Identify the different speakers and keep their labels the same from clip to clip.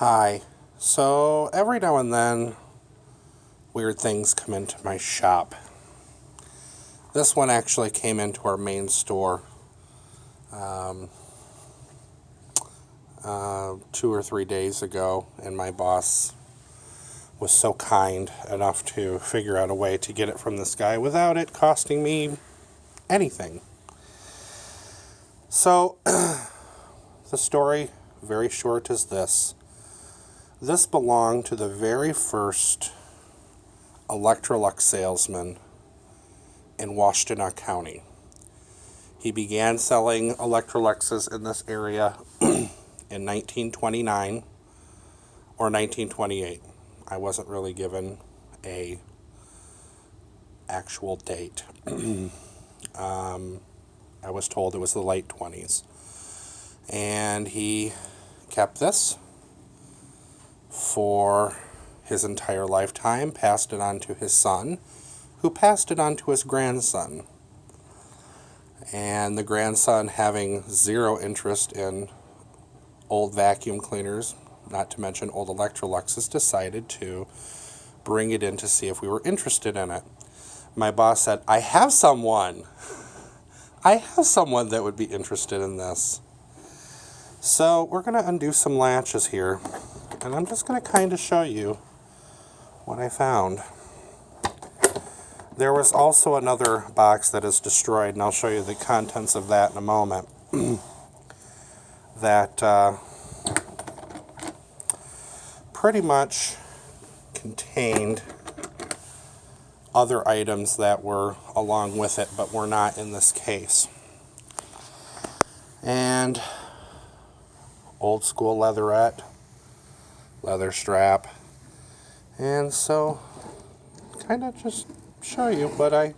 Speaker 1: Hi. So every now and then, weird things come into my shop. This one actually came into our main store 2 or 3 days ago, and my boss was so kind enough to figure out a way to get it from this guy without it costing me anything. So, the story, very short, is this. This belonged to the very first Electrolux salesman in Washtenaw County. He began selling Electroluxes in this area in 1929 or 1928. I wasn't really given a actual date. I was told it was the late 20s. And he kept this for his entire lifetime, passed it on to his son, who passed it on to his grandson. And the grandson, having zero interest in old vacuum cleaners, not to mention old Electroluxes, decided to bring it in to see if we were interested in it. My boss said, I have someone that would be interested in this. So we're going to undo some latches here, and I'm just going to kind of show you what I found. There was also another box that is destroyed, and I'll show you the contents of that in a moment, that pretty much contained other items that were along with it, but were not in this case. And old school leatherette, leather strap, and so kind of just show you what I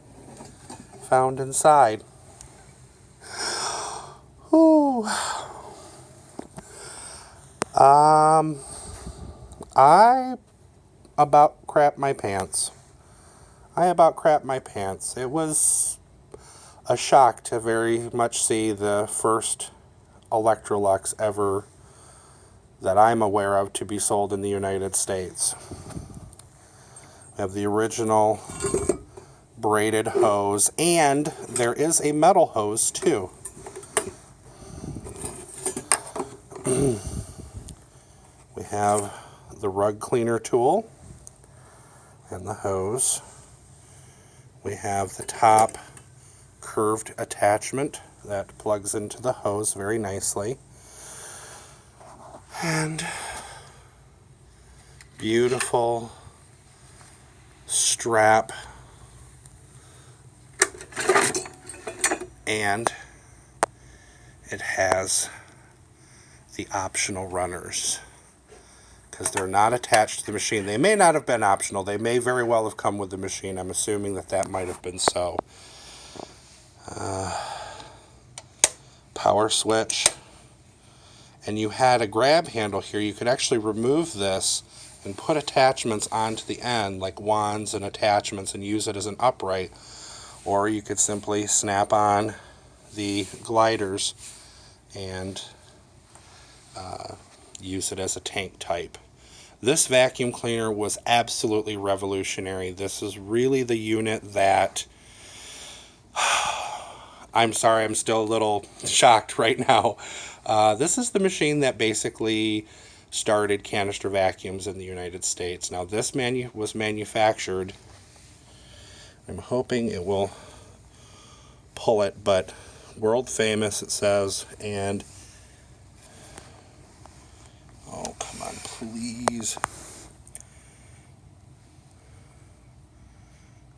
Speaker 1: found inside. Ooh. I about crapped my pants. It was a shock to very much see the first Electrolux ever that I'm aware of to be sold in the United States. We have the original braided hose, and there is a metal hose too. We have the rug cleaner tool and the hose. We have the top curved attachment that plugs into the hose very nicely. And beautiful strap, and it has the optional runners, because they're not attached to the machine. They may not have been optional. They may very well have come with the machine. I'm assuming that might have been so. Power switch. And you had a grab handle here. You could actually remove this and put attachments onto the end, like wands and attachments, and use it as an upright. Or you could simply snap on the gliders and use it as a tank type. This vacuum cleaner was absolutely revolutionary. This is really the unit that... I'm sorry, I'm still a little shocked right now. This is the machine that basically started canister vacuums in the United States. Now, this was manufactured, I'm hoping it will pull it, but world famous, it says, and oh, come on, please.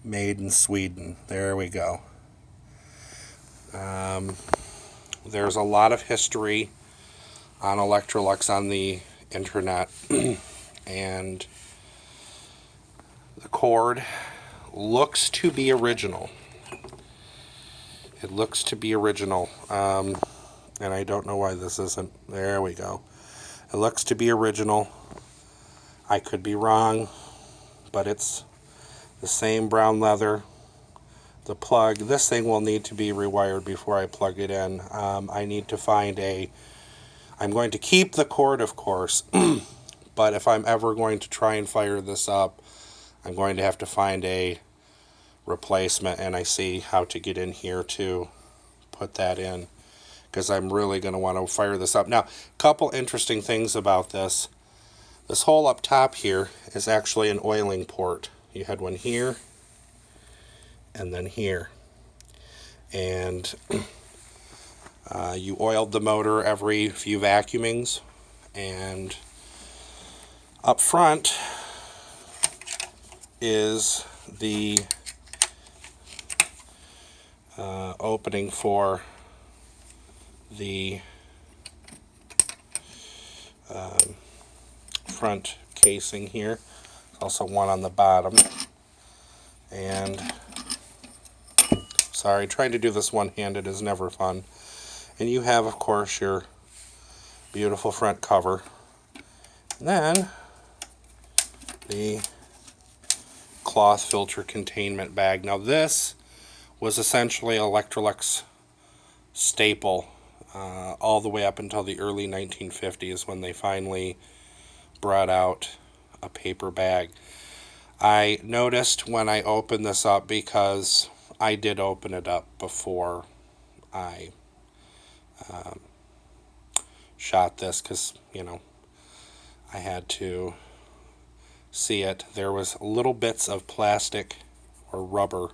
Speaker 1: Made in Sweden. There we go. There's a lot of history on Electrolux on the internet, and the cord looks to be original. It looks to be original, and I don't know why this isn't. There we go. It looks to be original. I could be wrong, but it's the same brown leather. The plug, this thing will need to be rewired before I plug it in. I need to find I'm going to keep the cord, of course, but if I'm ever going to try and fire this up, I'm going to have to find a replacement, and I see how to get in here to put that in, because I'm really going to want to fire this up. Now, a couple interesting things about this. This hole up top here is actually an oiling port. You had one here and then here. And you oiled the motor every few vacuumings. And up front is the opening for the front casing here. There's also one on the bottom. And sorry, trying to do this one-handed is never fun. And you have, of course, your beautiful front cover. And then the cloth filter containment bag. Now this was essentially Electrolux staple all the way up until the early 1950s, when they finally brought out a paper bag. I noticed when I opened this up, because I did open it up before I shot this, because, you know, I had to see it. There was little bits of plastic or rubber